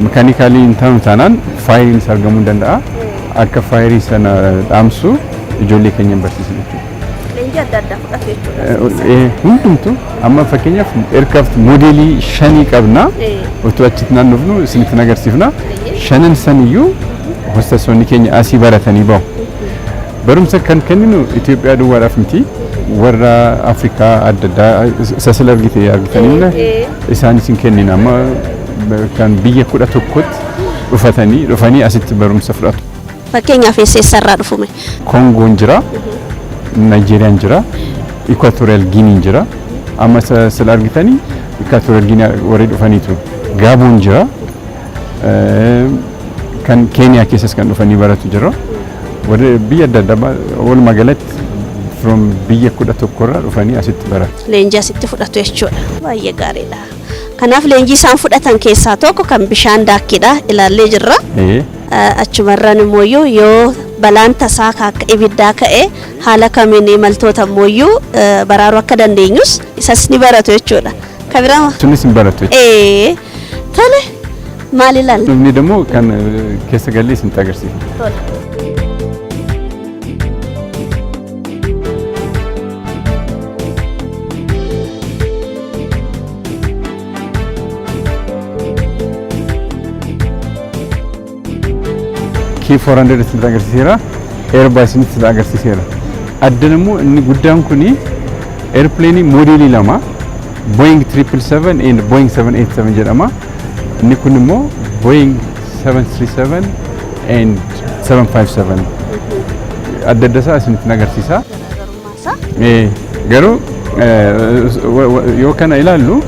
mekaanikaalii hin ta'u taanaan faayiriin argamuu hin danda'a akka faayirii sana dhaamsu ijoollee keenya barsiisu jechuudha. Leenjii adda addaa fudhatu jechuudha. Hundumtu amma fakkeenyaaf aircraft modeelii 5 qabna otoo achitti naannofnu isinitti agarsiifna 5 saniyyuu hostessonni keenya asii baratanii bahu. Barumsa kan kenninu Itoophiyaa duwwaadhaaf miti warra Afrikaa adda addaa sasila argitanii isaanis hin kennina amma kan biyya 11tti dhufanii asitti barumsa fudhatu. Fakkeenyaaf eessarraa dhufume? Kongoon jira, Naayijeeriyaan jira, Equatorial Guinea jira. Amma sila argitanii Equatorial Guinea warri dhufaniitu. Gaaboon jira, kan Keeniyaa keessas kan dhufanii baratu jira. Warri biyya adda addaa walumaa galatti from biyya 11 dhufanii asitti baratu. Leenjii asitti fudhatu jechuudha. Baay'ee gaariidha. Kanaaf leenjii isaan fudhatan keessaa tokko kan bishaan daakkiidha ilaallee jirra. Achumarran immoo yoo balaan tasaa akka ibiddaa ka'e haala kamiin imaltoota immoo baraaruu akka dandeenyus isas ni baratu jechuudha. Kabirama? Tunis hin baratu. Tole maal ilaalla? Inni immoo kan keessa gallee isin agarsiifna. Tole. K400 isin agarsiiseera Airbus isin agarsiiseera addan immoo inni guddaan kuni airplane modeelii lama Boeing 777 and Boeing 787 jedhama inni kun immoo Boeing 737 and 757 adda addasaa isin agarsiisa garuu yoo kana ilaallu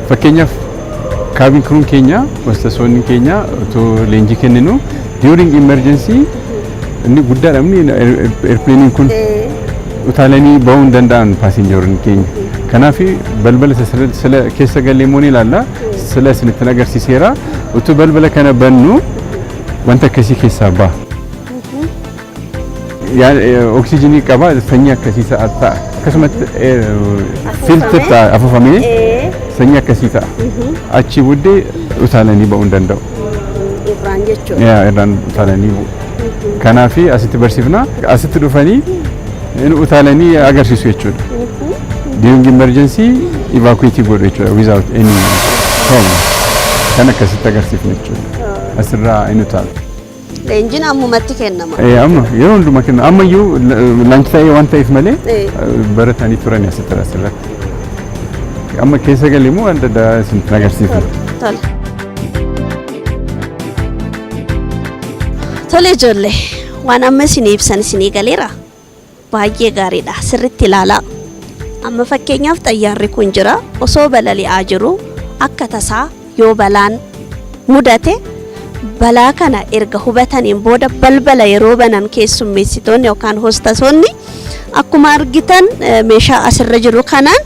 fakkeenyaaf cabin crew keenya hostessonni keenya otoo leenjii kenninu during emergency inni guddaadha inni airplane kun utaalanii ba'uu hin danda'an passengeroonni keenya kanaaf balbala sila keessa galee moo ni ilaalla sila isinitti agarsiiseera utuu balbala kana bannu wanta akkasii keessaa ba'a. Oksijiinii qaba sanyii akkasii ta'a akkasumatti filter ta'a afuufamee sanyii akkasii ta'a achi booddee utaalanii ba'uu hin danda'u. Irraan jechuudha. Irraan utaalanii bu'u. Kanaaf asitti barsiifna asitti dhufanii utaalanii agarsiisu jechuudha. During emergency evacuate godhu jechuudha without any problem. Kan akkasitti agarsiifna jechuudha. Asirraa inni utaala. Leenjiin ammumatti kennama. Amma yeroo hundumaa kennama. Ammayyuu laanchi ta'ee waan ta'eef malee baratanii turanii asirratti. Amma keessa galee immoo adda addaa isin agarsiifna. Tole ijoollee waan amma isinii ibsan isinii galeera baay'ee gaariidha sirriitti ilaalaa amma fakkeenyaaf xayyaarri kun jira osoo balali'aa jiru akka tasaa yoo balaan mudate balaa kana erga hubataniin booda balbala yeroo banan keessummeessitoonni yookaan hostessonni akkuma argitan meeshaa asirra jiru kanaan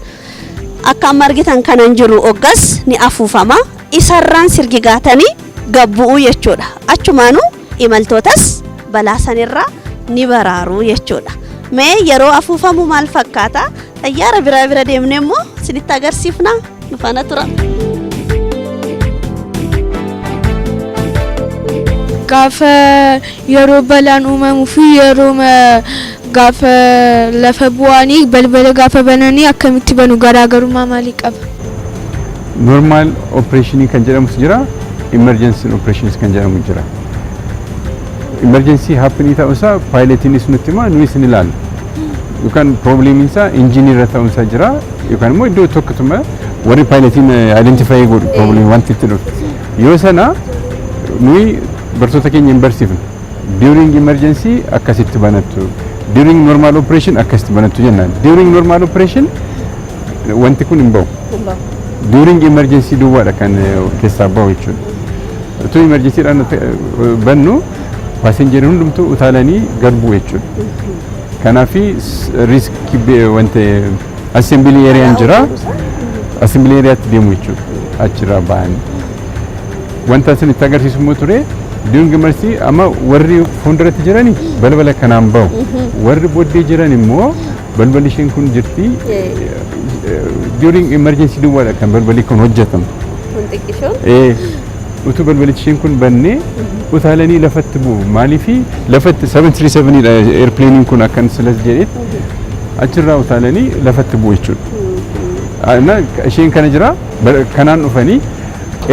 akka amma argitan kanan jiru oggas ni afuufama isarraan sirgigaatanii gabbu'uu jechuudha achumaanuu imaltootas balaa sanirraa ni baraaru jechuudha. Mee yeroo afuufamu maal fakkaata? Xayyaara bira deemnee immoo isinitti agarsiifna. Nu faana tura. gaafa yeroo balaan uumamu fi yeroo gaafa lafa bu'anii balbala gaafa bananii akkamitti banu garaagarummaa maalii qaba? Normal operation kan jedhamus jira, emergency operations kan jedhamu jira. Emergency happening ta'uusaa pilotiinis nutti himaa nuyi ni ilaalla. Yookaan problemiin isaa injiniirra ta'uusaa jira yookaan immoo iddoo tokkottuma warri pilotiin identify godhu problem wanti itti dhufu. Yoo sana nuyi bartoota keenya hin barsiifnu. During emergency akkasitti banattu. During normal operation akkasitti banattu jennaan. During normal operation wanti kun hin bahu. During emergency duwwaadha kan keessaa bahu jechuudha. Utuu emergency dhaan bannu passenger hundumtuu utaalanii garbuu jechuudha. Kanaafi risk wanti assembly area jira. Assembly area tti deemu jechuudha. Achirraa bahanii. Wanta isin itti agarsiisu immoo ture during emergency amma warri fuulduratti jirani balbala kanaan bahu. Warri booddee jiran immoo balballi isheen kun jirti. During emergency duwwaadha kan balballi kun hojjetamu. Kun xiqqishoon? Utuu balballi isheen kun bannee utaalanii lafatti bu'u. Maaliifi lafatti 737 dha airplane kun akkan silas jedhetti achirraa utaalanii lafatti bu'u jechuudha. Isheen kana jira kanaan dhufanii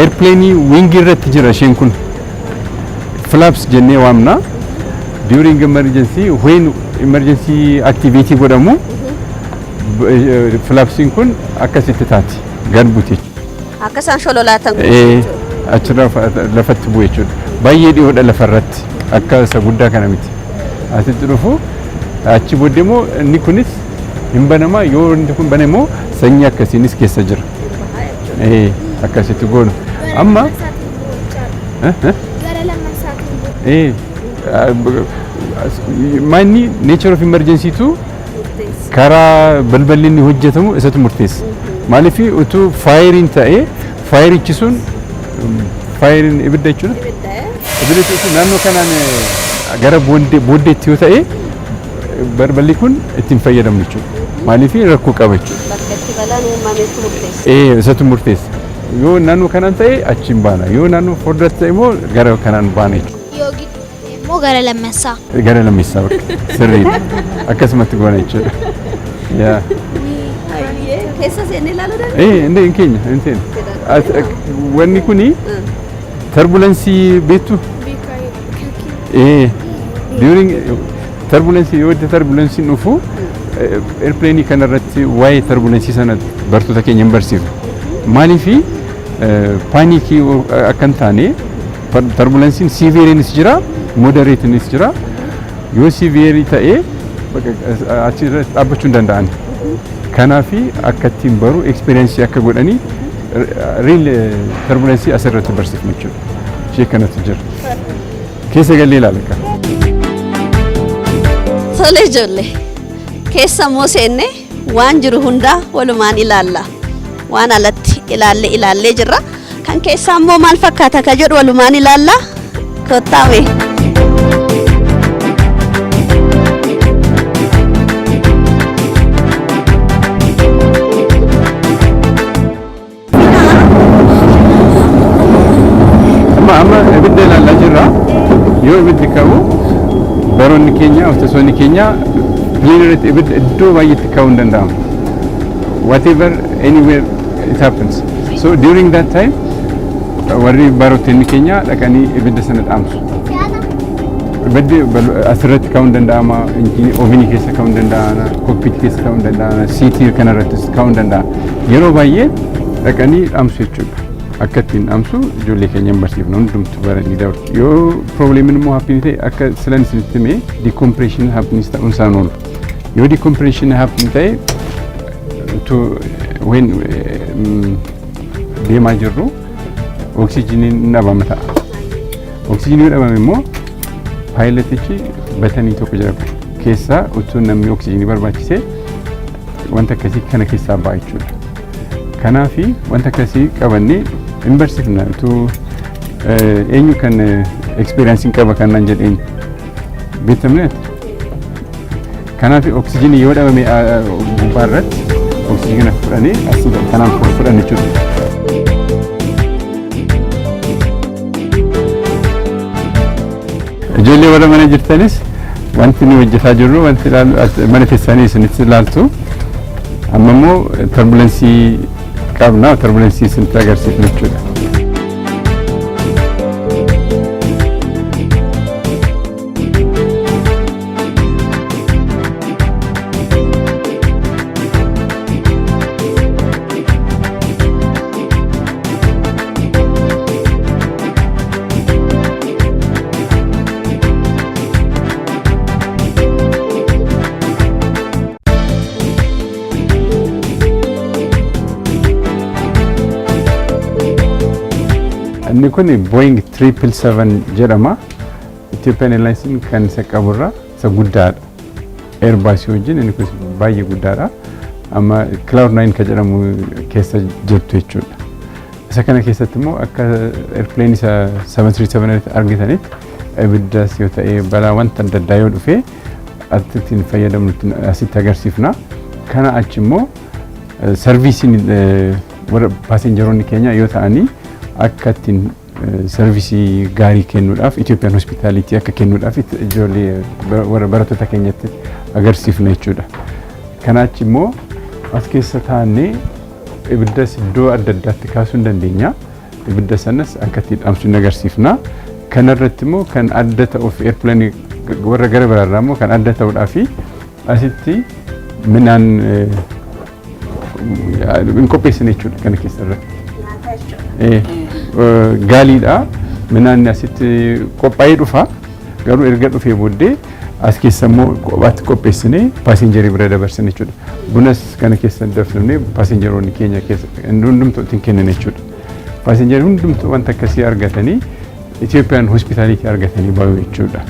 airplane wing irratti jira isheen kun flaps jennee waamna. During emergency when emergency activity godhamu flapsiin kun akkasitti taati garbuuti. Akkasaan shololaatan achirraa lafatti bu'u jechuudha. Baay'ee dhiyoodha lafarratti akka isa guddaa kana miti. Asitti dhufu achi booddee immoo inni kunis hin banamaa yoo inni kun bane immoo sanyii akkasiinis keessa jira. Akkasitti goonu. Amma manni nature of emergency tu karaa balballi inni hojjetamu isatu murteessa. Maaliifi utuu faayirin ta'ee faayirichi sun faayirin ibidda jechuudha. Ibidda jechuun naannoo kanaan gara booddeetti yoo ta'e balballi kun ittiin fayyadamnu jechuudha. Maaliifi rakkoo qaba jechuudha. Bakka itti balaan uumameetu murteessa. Isatu murteessa. Yoo naannoo kanaan ta'e achiin baana. Yoo naannoo fuulduratti ta'e immoo gara kanaan baana jechuudha. Yoo gidduu immoo gara lammeessaa. Gara lammeessaa bakka sirriidha. Akkasumatti goona jechuudha. Yaa. Keessa seennee ilaaluu dandeenya? Inni hin keenya hin seenne. Wanni kuni turbulensii beektu? During turbulensii yoo turbulensiin dhufu airplane kanarratti waa'ee turbulensii sana bartoota keenya hin barsiifnu. Maaliifi paanikii akka hin taane turbulensiin severenis jira moderatenis jira. Yoo severe ta'ee achirratti dhaabbachuu hin danda'an. Kanaafi akka ittiin baru experience akka godhanii real turbulensii asirratti barsiifnu jechuudha. Ishee kanatu jira. Keessa gallee ilaala. Tole ijoollee keessa immoo seenne waan jiru hundaa walumaan ilaalla. Waan alatti ilaallee jirra. Kan keessaa immoo maal fakkaata ka jedhu walumaan ilaalla. Kottaame. Amma ibidda ilaalaa jirra. Yoo ibiddi ka'u baroonni keenya hojjettoonni keenya pleeneratti ibidda iddoo baay'eetti ka'uu hin danda'amu. Whatever anywhere it happens. So during that time warri barootonni keenya dhaqanii ibidda sana dhaamsu. Ibiddi asirratti ka'uu hin danda'ama, ovenii keessa ka'uu hin danda'ama, kokpiit keessa ka'uu hin danda'ama, siitii kanarrattis ka'uu hin danda'a. Yeroo baay'ee dhaqanii dhaamsu jechuudha. Akka ittiin dhaamsu ijoollee keenya hin barsiifnu hundumtu baranii dabarsu. Yoo probleemiin immoo happenii ta'e akka silan isinitti himee decompression happenis ta'uun isaan oolu. Yoo decompression happen ta'e when deemaa jirru oksijiniin hin dhabama ta'a. Oksijiniin yoo dhabame immoo paayilotichi batanii tokko jira keessaa utuu namni oksijinii barbaachise wanta akkasii kana keessaa ba'a jechuudha. Kanaafi wanta akkasii qabannee hin barsiifna utuu eenyu kan experience qaba kanaan jedheen beektamne. Kanaaf oksijinii yoo dhabame gubbaarratti oksijina fudhanii asii kanaan fudhan jechuudha. ijoollee warra mana jirtanis wanti nu hojjetaa jirru wanti mana keessanii isinitti ilaaltu amma immoo turbulensii qabna turbulensii isinitti agarsiifna jechuudha. Inni kun Boeing 777 jedhama. Ethiopian Airlines kan isa qaburra isa guddaadha. Airbus wajjin inni kun baay'ee guddaadha. Amma Cloud9 kan jedhamu keessa jirtu jechuudha. Isa kana keessatti immoo akka airplane isa 737 argitanitti ibiddas yoo ta'e balaa wanta adda addaa yoo dhufe ittiin fayyadamnu asitti agarsiifna. Kana achi immoo sarviisiin warra paasenjeroonni keenya yoo ta'anii akka ittiin sarviisii gaarii kennuudhaaf Ethiopian Hospitality akka kennuudhaaf ijoollee warra barattoota keenyatti agarsiifna jechuudha. Kana achi immoo as keessa taa'anii ibiddas iddoo adda addaatti kaasuu hin dandeenya. Ibidda sanas akka ittiin dhaamsuun agarsiifna. Kana irratti immoo kan adda ta'uuf airplane warra gara biraarraa immoo kan adda ta'uudhaaf asitti midhaan hin qopheessine jechuudha kana keessa irratti. Gaaliidha midhaan asitti qophaa'ee dhufa garuu erga dhufee booddee as keessa immoo kophaatti qopheessinee paasenjerii bira dabarsine jechuudha. Bunas kana keessa dabarsinee paasenjeroonni keenya keessa hundumtuu ittiin kennan jechuudha. Paasenjerii hundumtuu wanta akkasii argatanii Ethiopian Hospitality argatanii baay'ee jechuudha.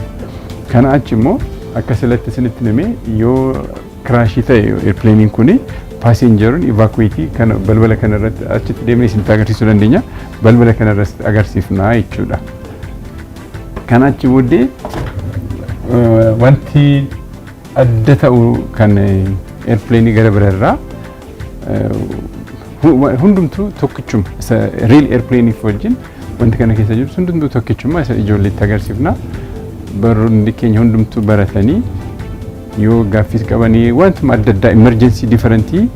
Kana achi immoo akka silatti isinitti himee yoo kiraashii ta'e airplanein kuni paasenjeroonni evakueetii kana balbala kana irratti achitti deemnee isinitti agarsiisuu dandeenya. Balbala kana irratti agarsiifna jechuudha. Kana achi booddee wanti adda ta'u kan airplane gara biraarraa hundumtuu tokkichuma isa real airplane wajjin wanti kana keessa jiru hundumtuu tokkichuma isa ijoolleetti agarsiifna. Baroonni keenya hundumtuu baratanii yoo gaaffii qabanii wantuma adda addaa emergency differentii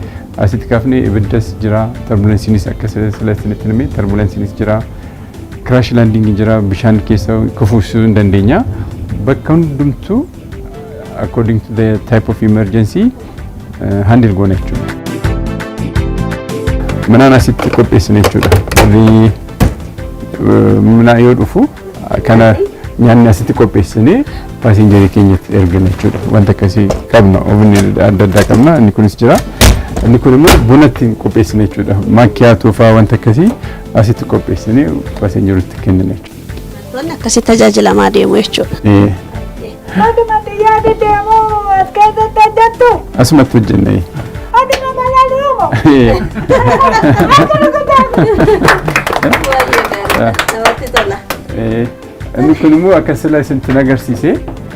asitti kaafnee ibiddas jira turbulensiinis akka silasiinitti himee turbulensiinis jira crash landing jira bishaan keessa kufuusuu hin dandeenya bakka hundumtuu according to the type of emergency handle goona jechuudha. Manaan asitti qopheessine jechuudha. Mana yoo dhufu kana nyaanni asitti qopheessinee paasenjerii keenyatti ergina jechuudha. Wanta akkasii qabna oofni adda addaa qabna inni kunis jira. Inni kun immoo buna ittiin qopheessine jechuudha. Maakiyaatuu fa'aa wanta akkasii asitti qopheessinee paasenjeriitti kennina jechuudha. Wanni akkasii tajaajilamaa deemu jechuudha. Aduma xiyyaati deemu as keessatti hojjettu. Asumatti hojjenna. Aduma balaa deemu. Namatti tola. Inni kun immoo akka sila isinitti agarsiise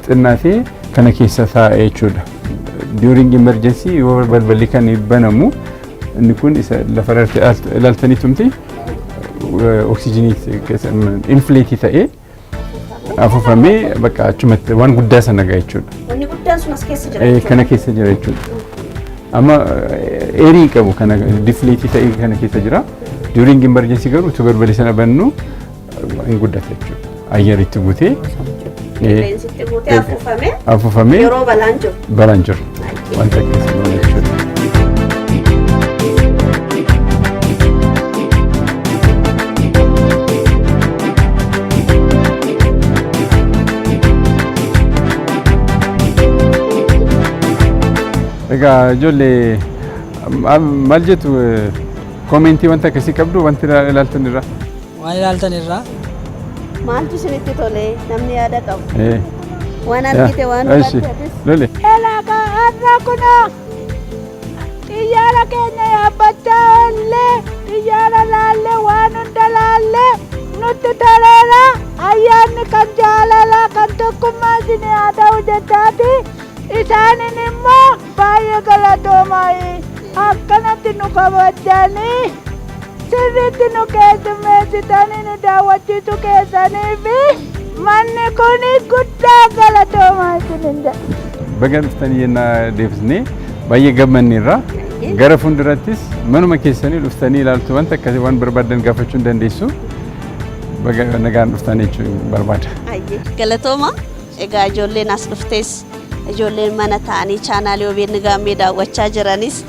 xinnaatee kana keessa taa'ee jechuudha. During emergency yoo balballi kan banamu inni kun isa lafa irratti ilaaltanii tumti oksijiinii infleetii ta'ee afuufamee bakka achumatti waan guddaa sana ga'a jechuudha. Wanni guddaan sun as keessa jira jechuudha. Kana keessa jira jechuudha. Amma eerii qabu kana difleetii ta'ee kana keessa jira. During emergency garuu utuu balballi sana bannu hin guddata jechuudha. Ayyaritti guutee Qilleensitti guutee afuufamee yeroo balaan jiru. Balaan jiru. Wanta akkasii goona jechuudha. Egaa ijoollee maal jettu koomentii wanta akkasii qabdu wanti ilaaltan irraa? Waan ilaaltan irraa? Maaltu isinitti tole namni yaada qabu. Waan argite waan hubatte. Lole. Elaakaa har'a kunoo xiyyaara keenya yaabbachaa illee xiyyaara laallee waan hunda laallee nutti toleera ayyaanni kan jaalalaa kan tokkummaa isinii haa ta'u jechaati isaanin immoo baay'ee galatoomaa akkanatti nu kabajanii sirriitti nu keessummeessitanii nu daawwachiisu keessanii fi manni kuni guddaa galatoomaa isinin jedha. Baga dhuftanii yennaa deebisnee baay'ee gammanneerra. Gara fuuldurattis manuma keessanii dhuftanii ilaaltu wanta akkasii waan barbaadan gaafachuu hin dandeessu. Baga nagaan dhuftanii jechuun barbaada. Galatooma egaa ijoolleen as dhuftes ijoolleen mana ta'anii chaanaalii OBN Gaammee daawwachaa jiranis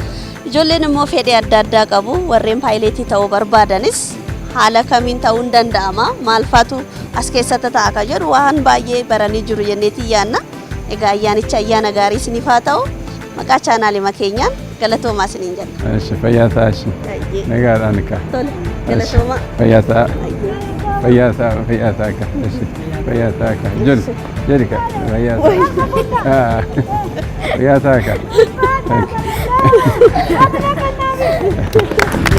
ijoolleen immoo fedhii adda addaa qabu warreen paayileetii ta'uu barbaadanis haala kamiin ta'uu hin danda'ama maal faatu as keessatti ta'a akka jedhu waan baay'ee baranii jiru jenneetii yaanna. Egaa ayyaanicha ayyaana gaarii isiniif haa ta'u maqaa chaanaalii makeenyaan galatoomaa isiniin jenna. Eshi fayyaa ta'a eshi. Nagaadhaan ka. Tole galatooma. Fayyaa ta'a. Fayyaa ta'a ka. Eshi fayyaa ta'a ka. Joli ka. Fayyaa ta'a. Fayyaa ta'a ka.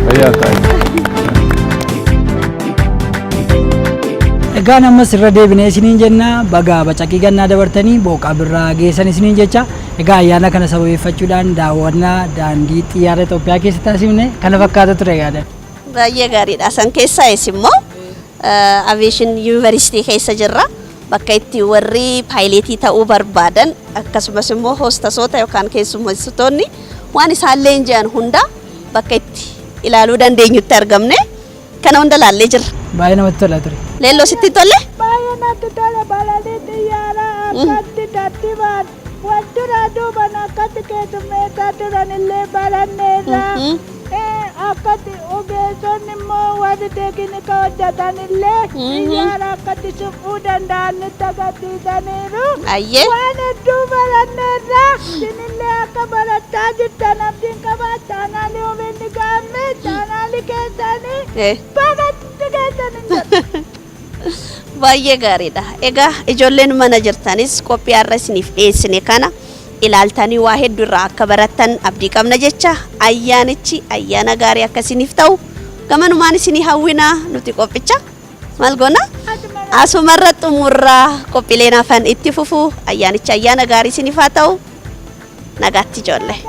Fayyaa ta'a ka. Egaan ammas irra deebinee isiniin jenna baga bacaqii gannaa dabartanii booqaa birraa geessan isiniin jecha egaa ayyaana kana sababeeffachuudhaan daawwannaa daandii xiyyaara Itoophiyaa keessatti taasifne kana fakkaata ture yaadan. Baay'ee gaariidha. San keessaa immoo Aviation University keessa jirra. Bakka itti warri paayileetii ta'uu barbaadan akkasumas immoo hoostasoota yookaan keessummeessitoonni waan isaan leenji'an hunda bakka itti ilaaluu dandeenyutti argamne kana hunda laallee jirra. Baay'ee namatti tola ture. Leelloo sitti tolle? Baay'ee natti tola balalii xiyyaaraa akkatti tartiibaan wantoota duuban akkatti keessummeessaa turanillee baranneerra. Akkatti ogeessonni immoo warri teeknika hojjetanillee xiyyaara akkatti suphuu danda'an nutti agarsiisaniiru. Waan hedduu baranneerra isinillee akka barachaa jirtan abdiin qabaa chaanaalii OBN Gaammee chaanaalii keessanii baratti keessanii jedha. Baay'ee gaariidha. Egaa ijoolleen mana jirtanis qophii har'a isiniif dhiyeessine kana ilaaltanii waa hedduu irraa akka barattan abdii qabna jecha ayyaanichi ayyaana gaarii akka isiniif ta'u gamanumaan isinii hawwinaa nuti qophicha maal goona asumarra xumurraa qophiileen hafan itti fufu ayyaanichi ayyaana gaarii isiniif haa ta'u nagaatti ijoollee.